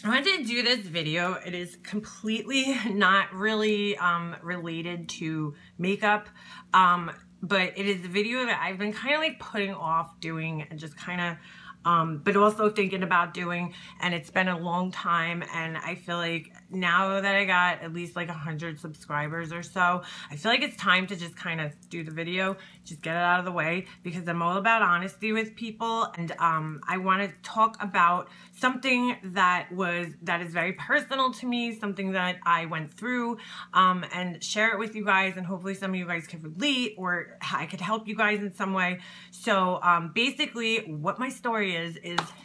I wanted to do this video. It is completely not really related to makeup, but it is a video that I've been kind of like putting off doing and just kind of but also thinking about doing, and it's been a long time, and I feel like now that I got at least like 100 subscribers or so, I feel like it's time to just kind of do the video, just get it out of the way, because I'm all about honesty with people, and I want to talk about something that is very personal to me, something that I went through, and share it with you guys, and hopefully some of you guys can relate, or I could help you guys in some way. So basically what my story is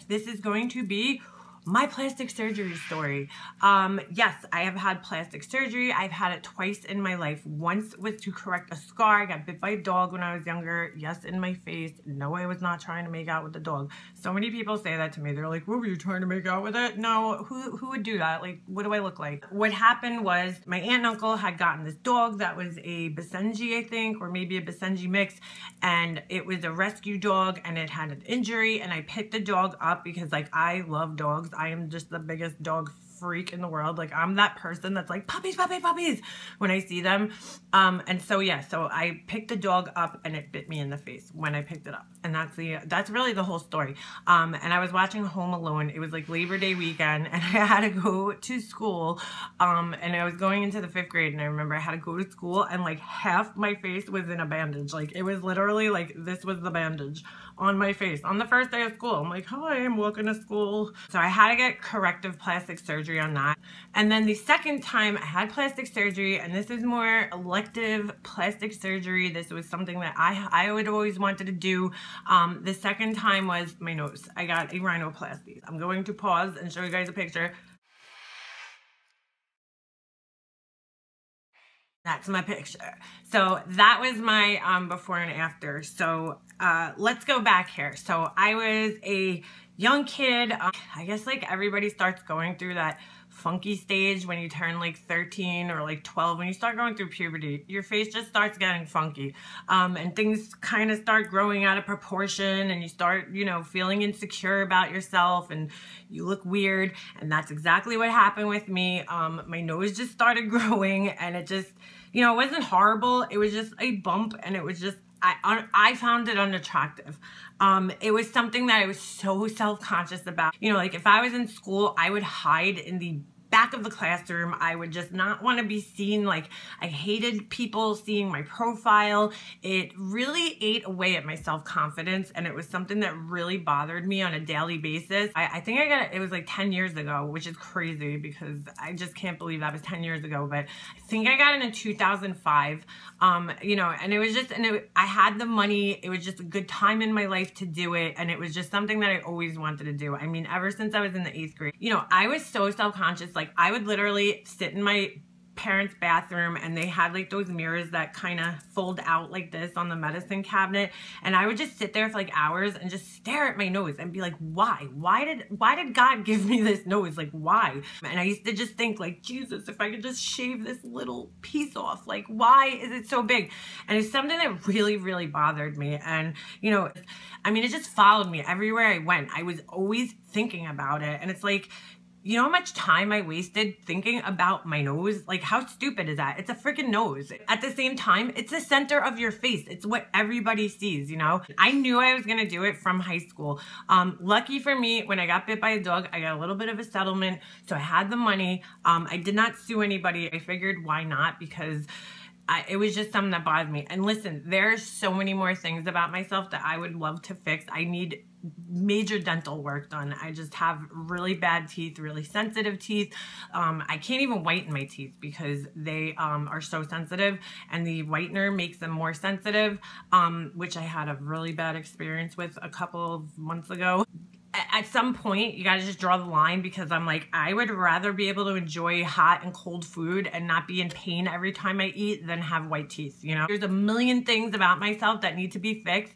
this is going to be my plastic surgery story. Yes, I have had plastic surgery. I've had it twice in my life. Once was to correct a scar. I got bit by a dog when I was younger. Yes, in my face. No, I was not trying to make out with the dog. So many people say that to me. They're like, what were you trying to make out with it? No, who would do that? Like, what do I look like? What happened was my aunt and uncle had gotten this dog that was a Basenji, I think, or maybe a Basenji mix. And it was a rescue dog, and it had an injury, and I picked the dog up because, like, I love dogs. I am just the biggest dog freak in the world. Like, I'm that person that's like, puppies, puppies, puppies, when I see them. And so, yeah, so I picked the dog up, and it bit me in the face when I picked it up. And that's really the whole story. And I was watching Home Alone. It was like Labor Day weekend, and I had to go to school. And I was going into the 5th grade, and I remember I had to go to school, and like half my face was in a bandage. Like, it was literally like, this was the bandage on my face on the first day of school. I'm like, hi, I'm walking to school. So I had to get corrective plastic surgery on that. And then the second time I had plastic surgery, and this is more elective plastic surgery. This was something that I would always wanted to do. The second time was my nose. I got a rhinoplasty. I'm going to pause and show you guys a picture. That's my picture. So that was my before and after. So let's go back here. So I was a young kid. I guess like everybody starts going through that funky stage when you turn like 13 or like 12. When you start going through puberty, your face just starts getting funky, and things kind of start growing out of proportion, and you start, you know, feeling insecure about yourself, and you look weird. And that's exactly what happened with me. My nose just started growing, and it just, you know, it wasn't horrible. It was just a bump, and it was just, I found it unattractive. It was something that I was so self-conscious about. You know, like if I was in school, I would hide in the back of the classroom. I would just not want to be seen. Like, I hated people seeing my profile. It really ate away at my self-confidence, and it was something that really bothered me on a daily basis. I think I got it was like 10 years ago, which is crazy because I just can't believe that was 10 years ago, but I think I got it in 2005. You know, and it was just, I had the money. It was just a good time in my life to do it, and it was just something that I always wanted to do. I mean, ever since I was in the 8th grade, you know, I was so self-conscious. Like, I would literally sit in my parents' bathroom, and they had like those mirrors that kind of fold out like this on the medicine cabinet, and I would just sit there for like hours and just stare at my nose and be like, why did God give me this nose? Like, why? And I used to just think like, Jesus, if I could just shave this little piece off, like, why is it so big? And it's something that really, really bothered me. And, you know, I mean, it just followed me everywhere I went. I was always thinking about it, and it's like, you know how much time I wasted thinking about my nose? Like, how stupid is that? It's a freaking nose. At the same time, it's the center of your face. It's what everybody sees, you know? I knew I was gonna do it from high school. Lucky for me, when I got bit by a dog, I got a little bit of a settlement, so I had the money. I did not sue anybody. I figured, why not? Because it was just something that bothered me. And listen, there's so many more things about myself that I would love to fix. I need major dental work done. I just have really bad teeth, really sensitive teeth. I can't even whiten my teeth because they are so sensitive, and the whitener makes them more sensitive, which I had a really bad experience with a couple of months ago. At some point, you gotta just draw the line, because I'm like, I would rather be able to enjoy hot and cold food and not be in pain every time I eat than have white teeth, you know? There's a million things about myself that need to be fixed.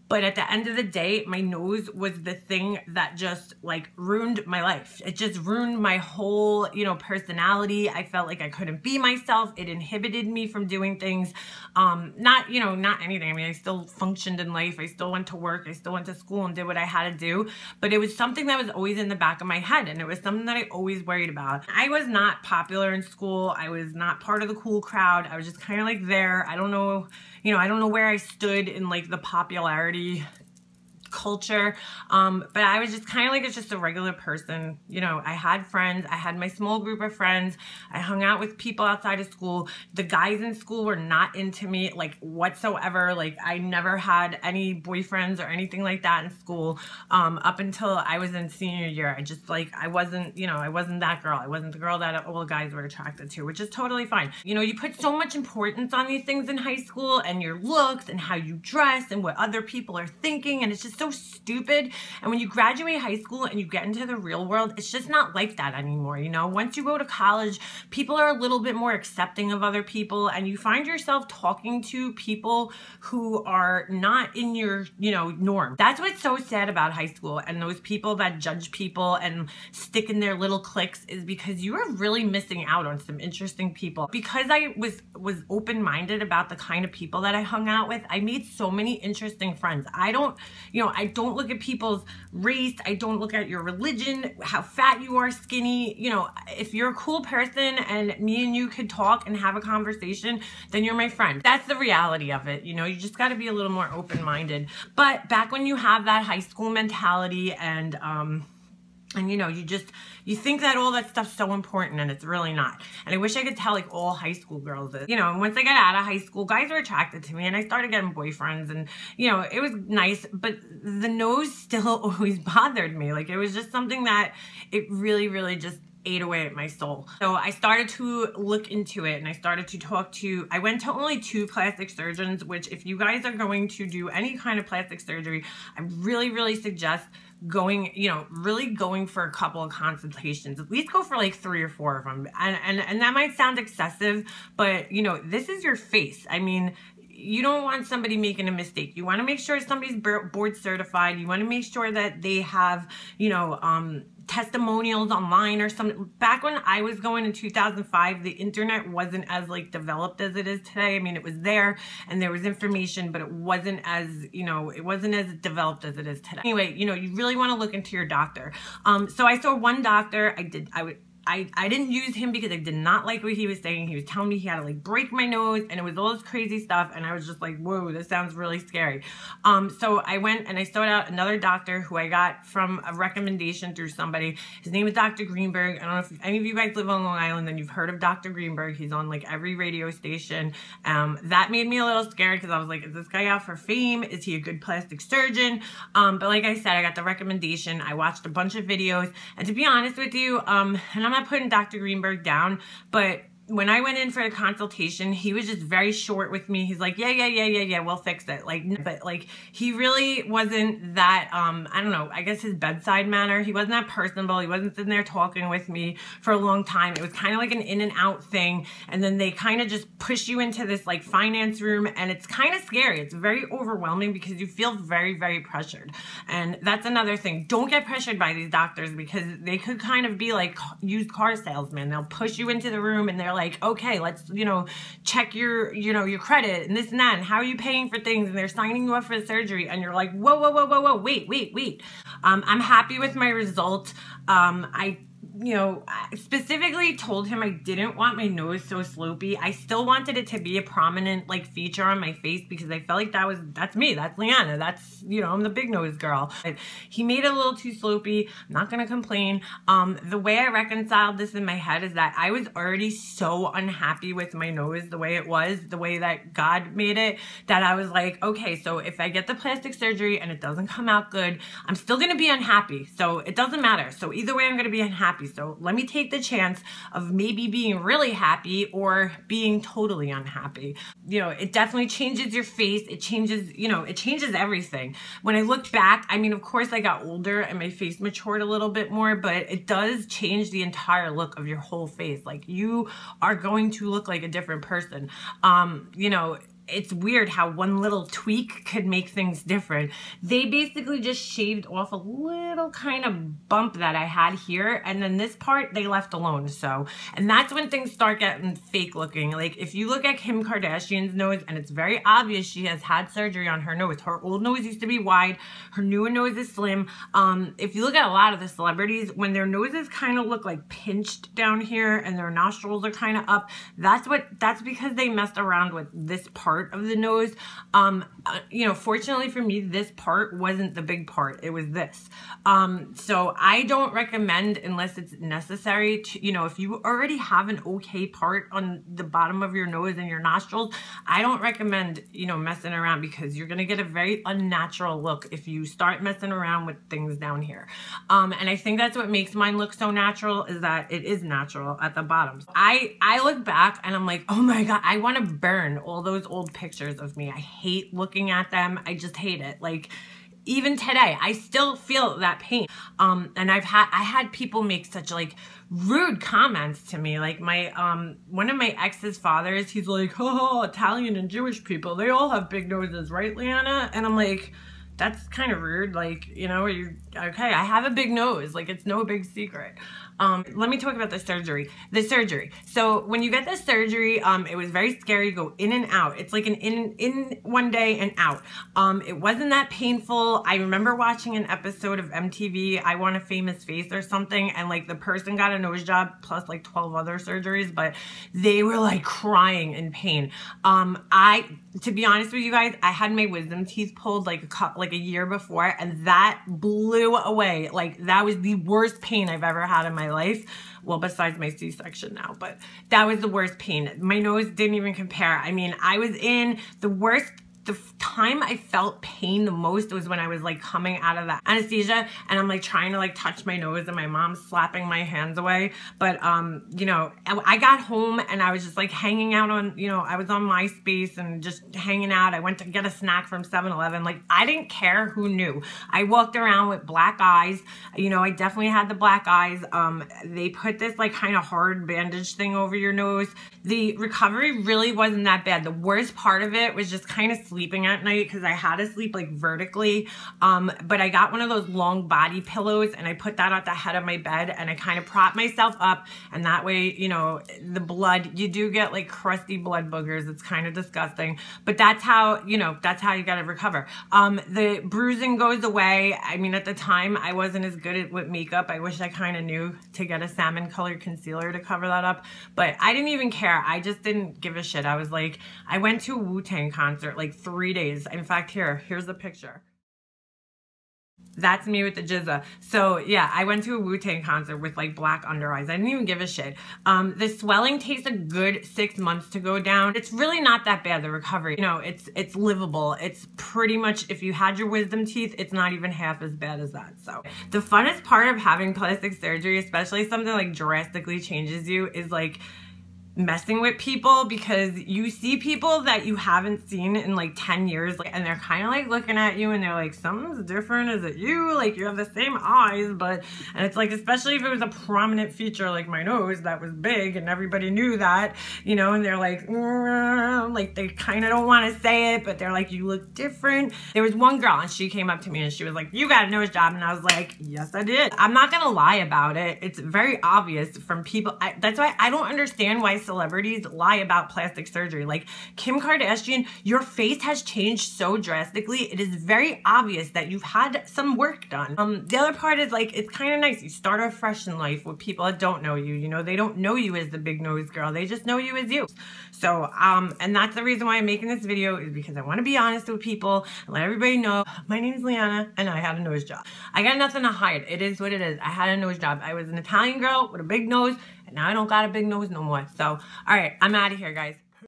But at the end of the day, my nose was the thing that just like ruined my life. It just ruined my whole, you know, personality. I felt like I couldn't be myself. It inhibited me from doing things. Not, you know, not anything. I mean, I still functioned in life. I still went to work. I still went to school and did what I had to do. But it was something that was always in the back of my head. And it was something that I always worried about. I was not popular in school. I was not part of the cool crowd. I was just kind of like there. I don't know, you know, I don't know where I stood in like the popularity culture, but I was just kind of like just a regular person. You know, I had friends. I had my small group of friends. I hung out with people outside of school. The guys in school were not into me like whatsoever. Like I never had any boyfriends or anything like that in school up until I was in senior year. I just like, I wasn't, you know, I wasn't that girl. I wasn't the girl that all guys were attracted to, which is totally fine. You know, you put so much importance on these things in high school and your looks and how you dress and what other people are thinking, and it's just so stupid. And when you graduate high school and you get into the real world, it's just not like that anymore. You know, once you go to college, people are a little bit more accepting of other people, and you find yourself talking to people who are not in your, you know, norm. That's what's so sad about high school, and those people that judge people and stick in their little cliques, is because you are really missing out on some interesting people. Because I was open-minded about the kind of people that I hung out with, I made so many interesting friends. I don't look at people's race. I don't look at your religion, how fat you are, skinny. You know, if you're a cool person and me and you could talk and have a conversation, then you're my friend. That's the reality of it. You know, you just got to be a little more open-minded. But back when you have that high school mentality and you know, you think that all that stuff's so important, and it's really not. And I wish I could tell like all high school girls this. You know, and once I got out of high school, guys were attracted to me and I started getting boyfriends, and you know, it was nice, but the nose still always bothered me. Like it was just something that it really, really just ate away at my soul. So I started to look into it, and I started to talk to, I went to only 2 plastic surgeons, which if you guys are going to do any kind of plastic surgery, I really, really suggest going, you know, really going for a couple of consultations. At least go for like 3 or 4 of them. And that might sound excessive, but you know, this is your face. I mean, you don't want somebody making a mistake. You want to make sure somebody's board certified. You want to make sure that they have, you know, testimonials online or something. Back when I was going in 2005, the internet wasn't as like developed as it is today. I mean, it was there and there was information, but it wasn't as, you know, it wasn't as developed as it is today. Anyway, you know, you really want to look into your doctor. So I saw one doctor. I didn't use him because I did not like what he was saying. He was telling me he had to like break my nose, and it was all this crazy stuff, and I was just like, whoa, this sounds really scary. So I went and I sought out another doctor who I got from a recommendation through somebody. His name is Dr. Greenberg. I don't know if any of you guys live on Long Island and you've heard of Dr. Greenberg. He's on like every radio station. That made me a little scared because I was like, is this guy out for fame? Is he a good plastic surgeon? But like I said, I got the recommendation. I watched a bunch of videos, and to be honest with you, and I'm not putting Dr. Greenberg down, but when I went in for a consultation, he was just very short with me. He's like, yeah, we'll fix it. Like, but like, he really wasn't that, I don't know, I guess his bedside manner, he wasn't that personable. He wasn't sitting there talking with me for a long time. It was kind of like an in and out thing. And then they kind of just push you into this like finance room, and it's kind of scary. It's very overwhelming because you feel very, very pressured. And that's another thing. Don't get pressured by these doctors, because they could kind of be like used car salesmen. They'll push you into the room and they're like, okay, let's, you know, check your, you know, your credit and this and that, and how are you paying for things, and they're signing you up for the surgery, and you're like, whoa, wait. I'm happy with my results. You know, I specifically told him I didn't want my nose so slopey. I still wanted it to be a prominent like feature on my face, because I felt like that's me, that's Leanna, that's, you know, I'm the big nose girl. But he made it a little too slopey. I'm not gonna complain. The way I reconciled this in my head is that I was already so unhappy with my nose the way it was, the way that God made it, that I was like, okay, so if I get the plastic surgery and it doesn't come out good, I'm still gonna be unhappy. So it doesn't matter. So either way, I'm gonna be unhappy. So let me take the chance of maybe being really happy or being totally unhappy. You know, it definitely changes your face. It changes, you know, it changes everything. When I look back, I mean, of course I got older and my face matured a little bit more, but it does change the entire look of your whole face. Like, you are going to look like a different person. You know, it's weird how one little tweak could make things different. They basically just shaved off a little kind of bump that I had here, and then this part they left alone. So, and that's when things start getting fake looking. Like if you look at Kim Kardashian's nose, and it's very obvious she has had surgery on her nose. Her old nose used to be wide, her newer nose is slim. If you look at a lot of the celebrities, when their noses kind of look like pinched down here and their nostrils are kind of up, that's because they messed around with this part of the nose. You know, fortunately for me, this part wasn't the big part, it was this. So I don't recommend, unless it's necessary to, you know, if you already have an okay part on the bottom of your nose and your nostrils, I don't recommend, you know, messing around, because you're gonna get a very unnatural look if you start messing around with things down here. And I think that's what makes mine look so natural, is that it is natural at the bottom. I look back and I'm like, oh my God, I want to burn all those old pictures of me. I hate looking at them. I just hate it. Like, even today, I still feel that pain. And I had people make such like rude comments to me. Like my, one of my ex's fathers, he's like, oh, Italian and Jewish people, they all have big noses, right, Leanna? And I'm like, that's kind of rude. Like, you know, okay, I have a big nose. Like, it's no big secret. Let me talk about the surgery. So when you get the surgery, it was very scary. You go in and out. It's like an in one day and out. It wasn't that painful. I remember watching an episode of MTV, I Want a Famous Face or something, and like the person got a nose job plus like 12 other surgeries, but they were like crying in pain. To be honest with you guys, I had my wisdom teeth pulled like a year before, and that blew away. Like, that was the worst pain I've ever had in my life. Well, besides my C-section now, but that was the worst pain. My nose didn't even compare. I mean, I was in the worst. The time I felt pain the most was when I was like coming out of the anesthesia, and I'm like trying to like touch my nose, and my mom's slapping my hands away. But you know, I got home and I was just like hanging out on, you know, I was on MySpace and just hanging out. I went to get a snack from 7-Eleven. Like, I didn't care who knew. I walked around with black eyes. You know, I definitely had the black eyes. They put this like kind of hard bandage thing over your nose. The recovery really wasn't that bad. The worst part of it was just kind of sleeping at night, because I had to sleep like vertically. But I got one of those long body pillows, and I put that at the head of my bed, and I kind of prop myself up, and that way, you know, the blood, you do get like crusty blood boogers. It's kind of disgusting, but that's how, you know, that's how you got to recover. The bruising goes away. I mean, at the time I wasn't as good with makeup. I wish I kind of knew to get a salmon colored concealer to cover that up, but I didn't even care. I just didn't give a shit. I was like, I went to a Wu-Tang concert like 3 days. In fact, here's the picture. That's me with the jizza. So yeah, I went to a Wu-Tang concert with like black under eyes. I didn't even give a shit. The swelling takes a good 6 months to go down. It's really not that bad, the recovery. You know, it's livable. It's pretty much, if you had your wisdom teeth, it's not even half as bad as that. So the funnest part of having plastic surgery, especially something like drastically changes you, is like messing with people, because you see people that you haven't seen in like 10 years, and they're kind of like looking at you and they're like, something's different. Is it you? Like, you have the same eyes, but, and it's like, especially if it was a prominent feature like my nose that was big and everybody knew that, you know, and they're like they kind of don't want to say it, but they're like, you look different. There was one girl, and she came up to me and she was like, you got a nose job. And I was like, yes, I did. I'm not gonna lie about it. It's very obvious from people. That's why I don't understand why celebrities lie about plastic surgery. Like Kim Kardashian, your face has changed so drastically. It is very obvious that you've had some work done. The other part is like, it's kind of nice. You start off fresh in life with people that don't know you. You know, they don't know you as the big nose girl. They just know you as you. So, and that's the reason why I'm making this video, is because I want to be honest with people and let everybody know my name's Leanna and I had a nose job. I got nothing to hide. It is what it is. I had a nose job. I was an Italian girl with a big nose, and now I don't got a big nose no more. So, all right, I'm out of here, guys.